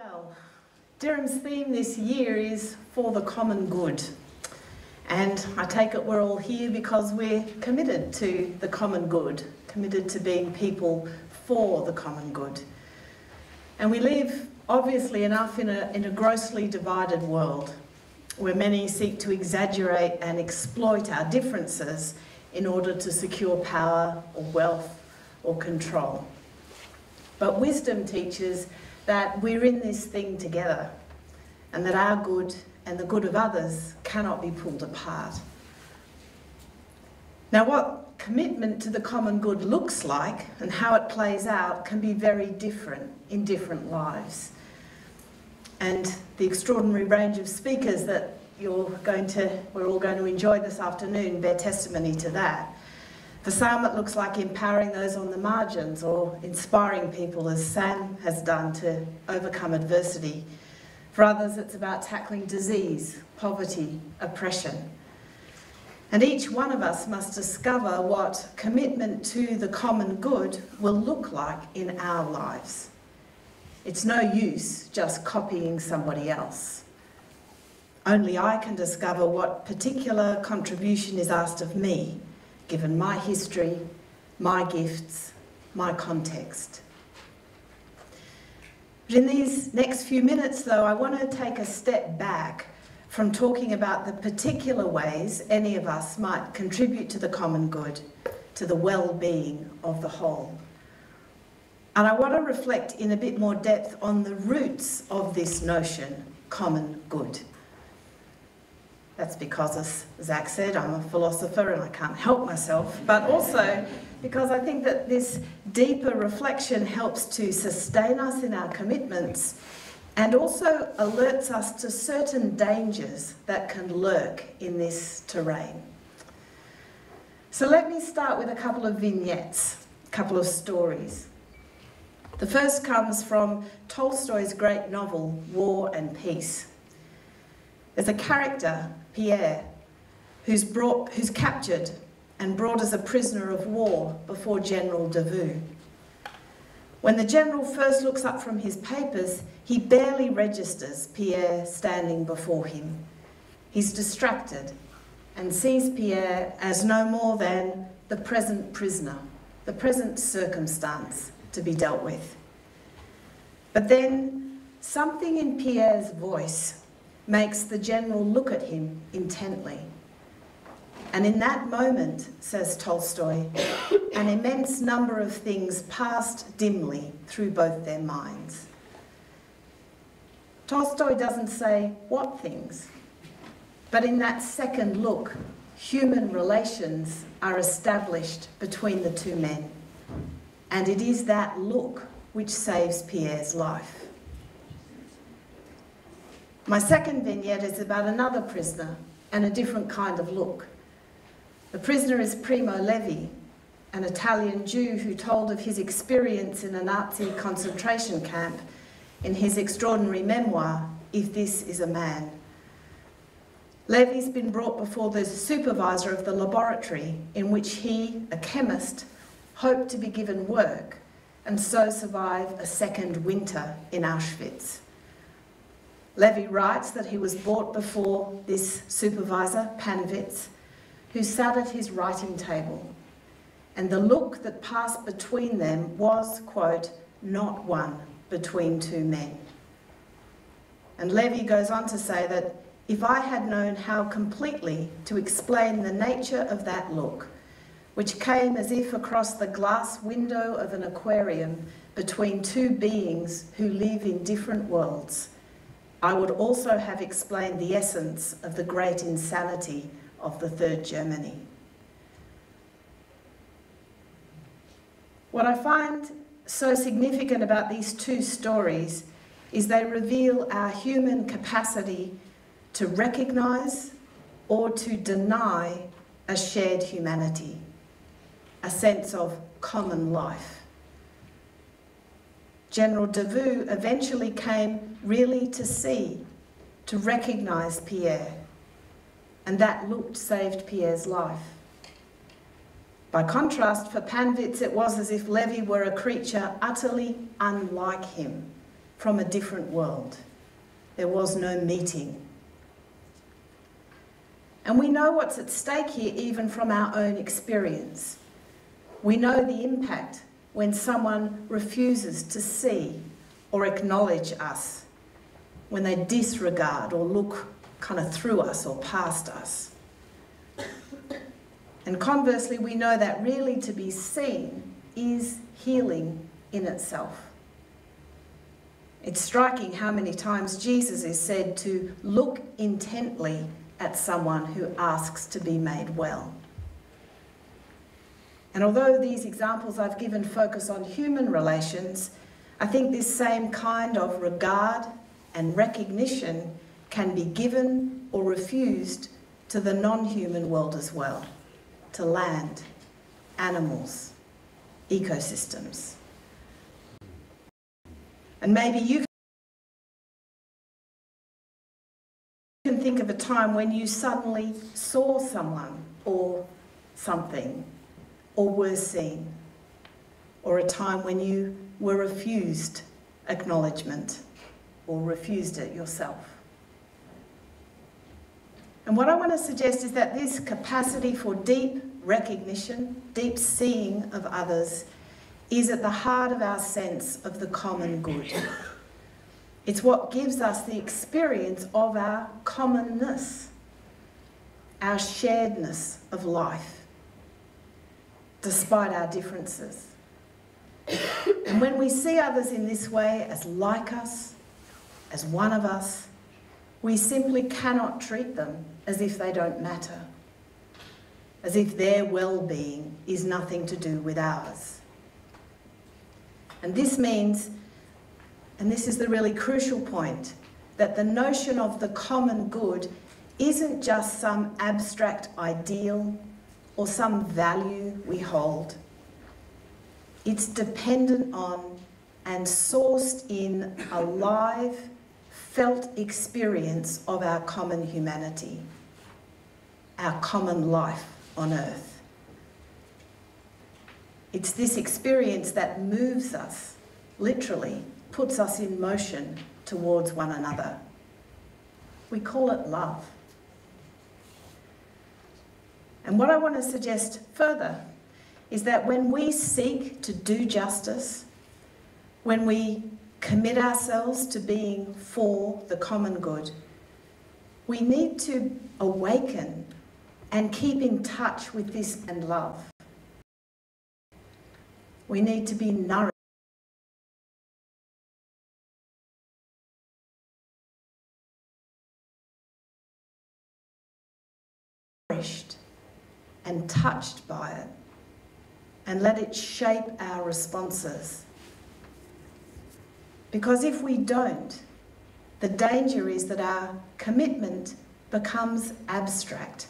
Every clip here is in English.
Well, Dirrum's theme this year is for the common good. And I take it we're all here because we're committed to the common good, committed to being people for the common good. And we live, obviously enough, in a grossly divided world where many seek to exaggerate and exploit our differences in order to secure power or wealth or control. But wisdom teaches that we're in this thing together and that our good and the good of others cannot be pulled apart. Now, what commitment to the common good looks like and how it plays out can be very different in different lives. And the extraordinary range of speakers that we're all going to enjoy this afternoon bear testimony to that. For some, it looks like empowering those on the margins or inspiring people, as Sam has done, to overcome adversity. For others, it's about tackling disease, poverty, oppression. And each one of us must discover what commitment to the common good will look like in our lives. It's no use just copying somebody else. Only I can discover what particular contribution is asked of me, given my history, my gifts, my context. But in these next few minutes, though, I want to take a step back from talking about the particular ways any of us might contribute to the common good, to the well-being of the whole. And I want to reflect in a bit more depth on the roots of this notion, common good. That's because, as Zach said, I'm a philosopher and I can't help myself, but also because I think that this deeper reflection helps to sustain us in our commitments and also alerts us to certain dangers that can lurk in this terrain. So let me start with a couple of vignettes, a couple of stories. The first comes from Tolstoy's great novel, War and Peace. There's a character, Pierre, who's captured and brought as a prisoner of war before General Davout. When the general first looks up from his papers, he barely registers Pierre standing before him. He's distracted and sees Pierre as no more than the present prisoner, the present circumstance to be dealt with. But then something in Pierre's voice makes the general look at him intently. And in that moment, says Tolstoy, an immense number of things passed dimly through both their minds. Tolstoy doesn't say what things, but in that second look, human relations are established between the two men. And it is that look which saves Pierre's life. My second vignette is about another prisoner and a different kind of look. The prisoner is Primo Levi, an Italian Jew who told of his experience in a Nazi concentration camp in his extraordinary memoir, If This Is a Man. Levi's been brought before the supervisor of the laboratory in which he, a chemist, hoped to be given work and so survive a second winter in Auschwitz. Levi writes that he was brought before this supervisor, Panovitz, who sat at his writing table, and the look that passed between them was, quote, not one between two men. And Levi goes on to say that if I had known how completely to explain the nature of that look, which came as if across the glass window of an aquarium between two beings who live in different worlds, I would also have explained the essence of the great insanity of the Third Germany. What I find so significant about these two stories is they reveal our human capacity to recognise or to deny a shared humanity, a sense of common life. General Davout eventually came really to see, to recognise Pierre, and that look saved Pierre's life. By contrast, for Panovitz, it was as if Levi were a creature utterly unlike him, from a different world. There was no meeting. And we know what's at stake here even from our own experience. We know the impact when someone refuses to see or acknowledge us, when they disregard or look kind of through us or past us. And conversely, we know that really to be seen is healing in itself. It's striking how many times Jesus is said to look intently at someone who asks to be made well. And although these examples I've given focus on human relations, I think this same kind of regard and recognition can be given or refused to the non-human world as well, to land, animals, ecosystems. And maybe you can think of a time when you suddenly saw someone or something, or were seen, or a time when you were refused acknowledgement or refused it yourself. And what I want to suggest is that this capacity for deep recognition, deep seeing of others, is at the heart of our sense of the common good. It's what gives us the experience of our commonness, our sharedness of life, despite our differences. And when we see others in this way as like us, as one of us, we simply cannot treat them as if they don't matter, as if their well-being is nothing to do with ours. And this means, and this is the really crucial point, that the notion of the common good isn't just some abstract ideal or some value we hold. It's dependent on and sourced in a live, felt experience of our common humanity, our common life on earth. It's this experience that moves us, literally, puts us in motion towards one another. We call it love. And what I want to suggest further is that when we seek to do justice, when we commit ourselves to being for the common good, we need to awaken and keep in touch with this and love. We need to be nourished and touched by it, and let it shape our responses. Because if we don't, the danger is that our commitment becomes abstract,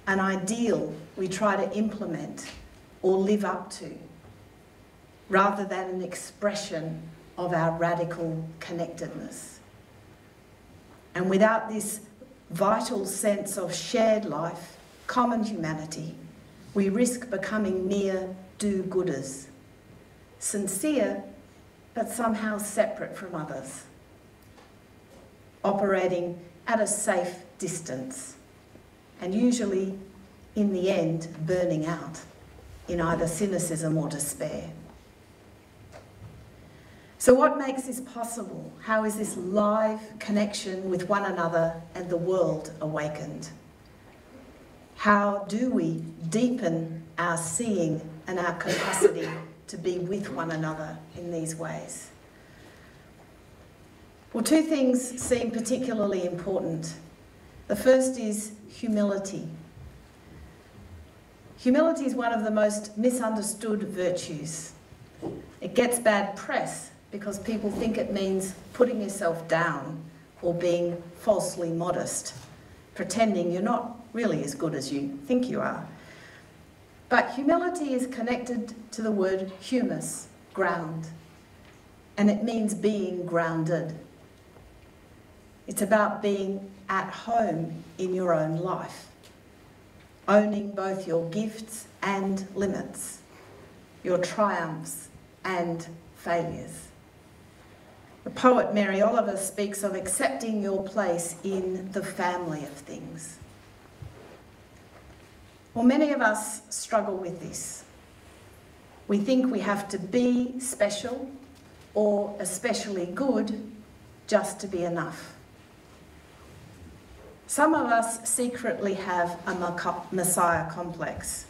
an ideal we try to implement or live up to, rather than an expression of our radical connectedness. And without this vital sense of shared life, common humanity, we risk becoming mere do-gooders, sincere but somehow separate from others, operating at a safe distance, and usually, in the end, burning out in either cynicism or despair. So what makes this possible? How is this live connection with one another and the world awakened? How do we deepen our seeing and our capacity to be with one another in these ways? Well, two things seem particularly important. The first is humility. Humility is one of the most misunderstood virtues. It gets bad press because people think it means putting yourself down or being falsely modest, pretending you're not really as good as you think you are. But humility is connected to the word humus, ground, and it means being grounded. It's about being at home in your own life, owning both your gifts and limits, your triumphs and failures. The poet Mary Oliver speaks of accepting your place in the family of things. Well, many of us struggle with this. We think we have to be special or especially good just to be enough. Some of us secretly have a Messiah complex.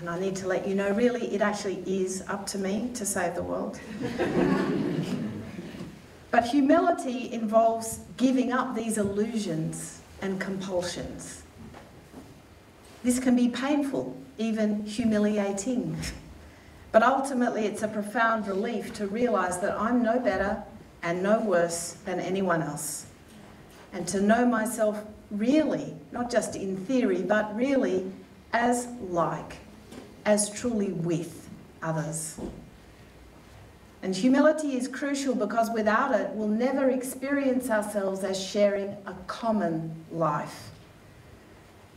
And I need to let you know, really, it actually is up to me to save the world. But humility involves giving up these illusions and compulsions. This can be painful, even humiliating. But ultimately, it's a profound relief to realise that I'm no better and no worse than anyone else. And to know myself really, not just in theory, but really as truly with others. And humility is crucial because without it, we'll never experience ourselves as sharing a common life,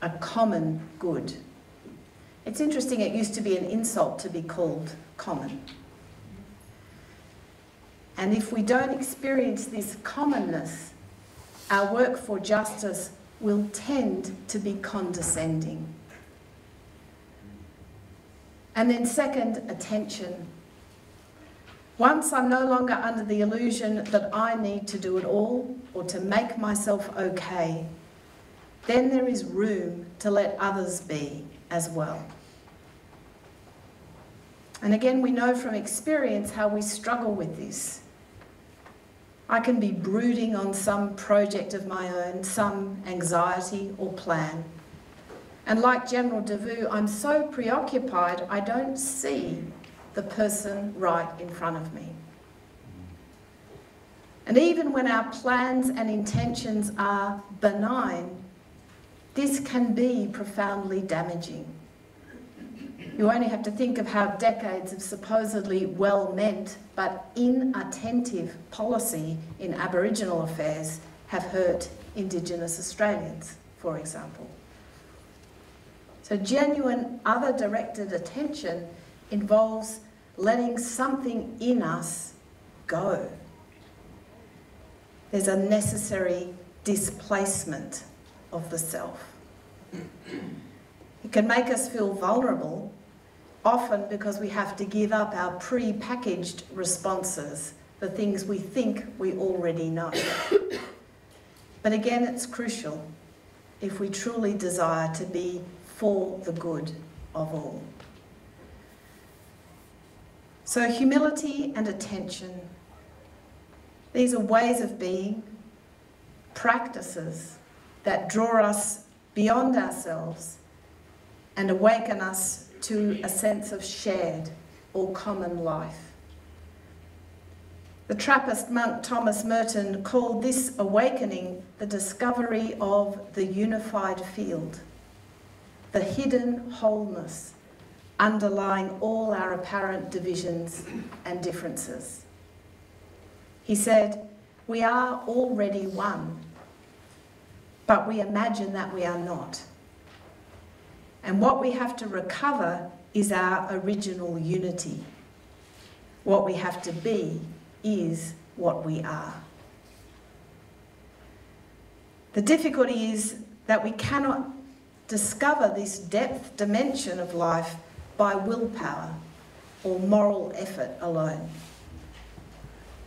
a common good. It's interesting, it used to be an insult to be called common. And if we don't experience this commonness, our work for justice will tend to be condescending. And then second, attention. Once I'm no longer under the illusion that I need to do it all or to make myself okay, then there is room to let others be as well. And again, we know from experience how we struggle with this. I can be brooding on some project of my own, some anxiety or plan. And like General Davout, I'm so preoccupied I don't see the person right in front of me. And even when our plans and intentions are benign, this can be profoundly damaging. You only have to think of how decades of supposedly well-meant but inattentive policy in Aboriginal affairs have hurt Indigenous Australians, for example. So genuine other-directed attention involves letting something in us go. There's a necessary displacement of the self. It can make us feel vulnerable, often because we have to give up our pre-packaged responses, the things we think we already know. But again, it's crucial if we truly desire to be for the good of all. So humility and attention, these are ways of being, practices that draw us beyond ourselves and awaken us to a sense of shared or common life. The Trappist monk Thomas Merton called this awakening the discovery of the unified field, the hidden wholeness underlying all our apparent divisions and differences. He said, "We are already one, but we imagine that we are not. And what we have to recover is our original unity. What we have to be is what we are." The difficulty is that we cannot discover this depth dimension of life by willpower or moral effort alone.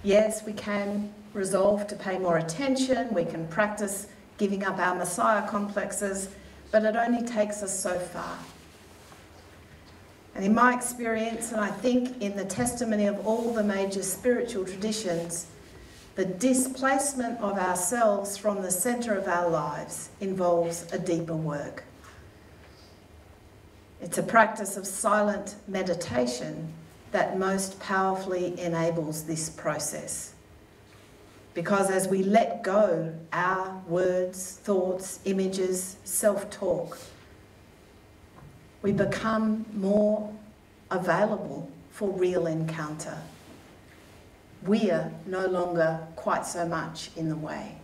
Yes, we can resolve to pay more attention, we can practice giving up our Messiah complexes, but it only takes us so far. And in my experience, and I think in the testimony of all the major spiritual traditions, the displacement of ourselves from the centre of our lives involves a deeper work. It's a practice of silent meditation that most powerfully enables this process. Because as we let go our words, thoughts, images, self-talk, we become more available for real encounter. We're no longer quite so much in the way.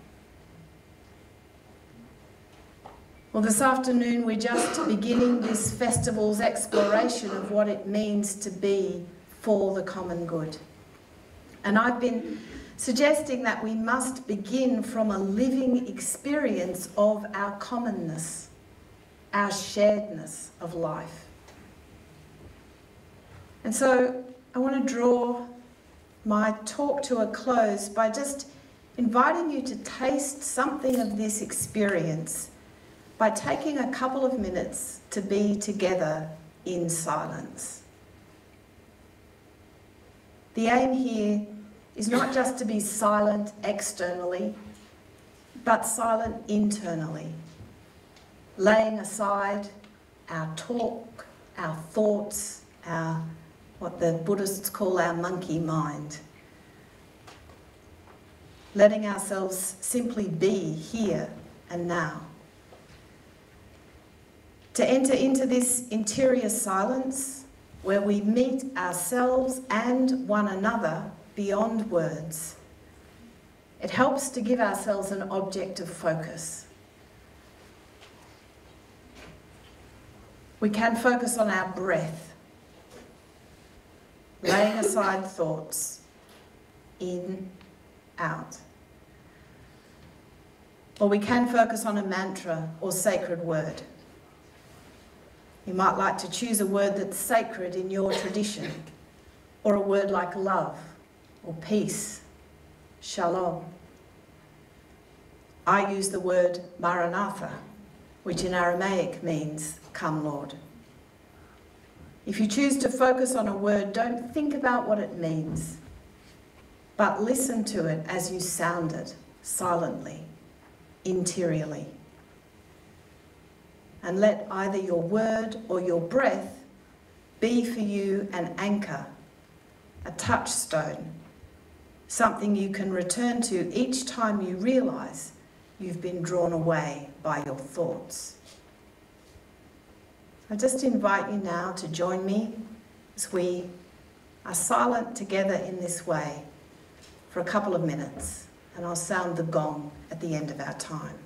Well, this afternoon we're just beginning this festival's exploration of what it means to be for the common good. And I've been suggesting that we must begin from a living experience of our commonness, our sharedness of life. And so I want to draw my talk to a close by just inviting you to taste something of this experience by taking a couple of minutes to be together in silence. The aim here is not just to be silent externally, but silent internally, laying aside our talk, our thoughts, what the Buddhists call our monkey mind. Letting ourselves simply be here and now. To enter into this interior silence where we meet ourselves and one another beyond words. It helps to give ourselves an object of focus. We can focus on our breath, laying aside thoughts, in, out. Or we can focus on a mantra or sacred word. You might like to choose a word that's sacred in your tradition, or a word like love, or peace, shalom. I use the word Maranatha, which in Aramaic means, come Lord. If you choose to focus on a word, don't think about what it means, but listen to it as you sound it, silently, interiorly. And let either your word or your breath be for you an anchor, a touchstone, something you can return to each time you realise you've been drawn away by your thoughts. I just invite you now to join me as we are silent together in this way for a couple of minutes, and I'll sound the gong at the end of our time.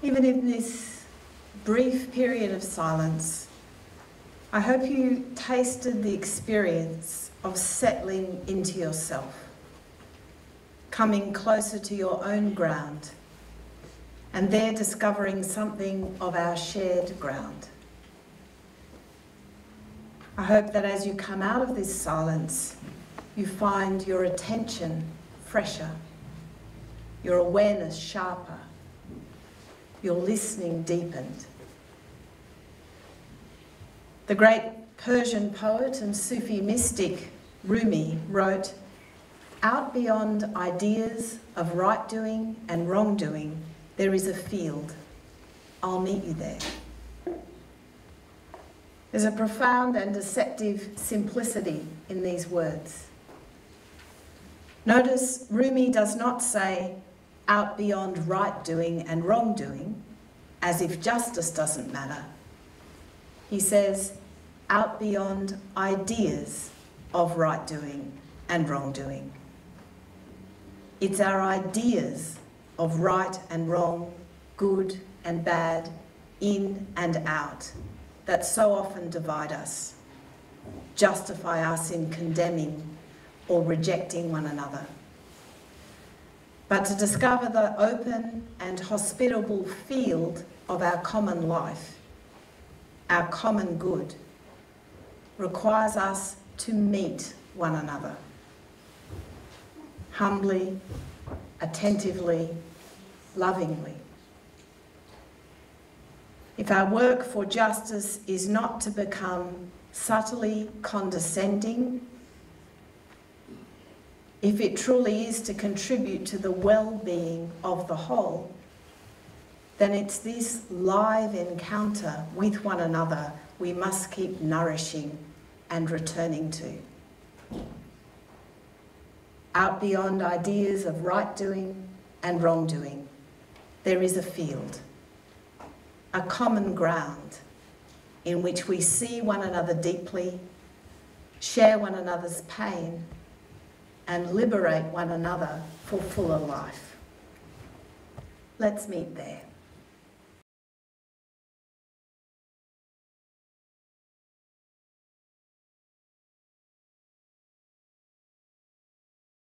Even in this brief period of silence, I hope you tasted the experience of settling into yourself, coming closer to your own ground, and there discovering something of our shared ground. I hope that as you come out of this silence, you find your attention fresher, your awareness sharper, your listening deepened. The great Persian poet and Sufi mystic Rumi wrote, "Out beyond ideas of right doing and wrongdoing, there is a field. I'll meet you there." There's a profound and deceptive simplicity in these words. Notice Rumi does not say, "out beyond right doing and wrongdoing," as if justice doesn't matter. He says, "out beyond ideas of right doing and wrongdoing." It's our ideas of right and wrong, good and bad, in and out, that so often divide us, justify us in condemning or rejecting one another. But to discover the open and hospitable field of our common life, our common good, requires us to meet one another, humbly, attentively, lovingly. If our work for justice is not to become subtly condescending, if it truly is to contribute to the well-being of the whole, then it's this live encounter with one another we must keep nourishing and returning to. Out beyond ideas of right doing and wrongdoing, there is a field, a common ground in which we see one another deeply, share one another's pain, and liberate one another for fuller life. Let's meet there.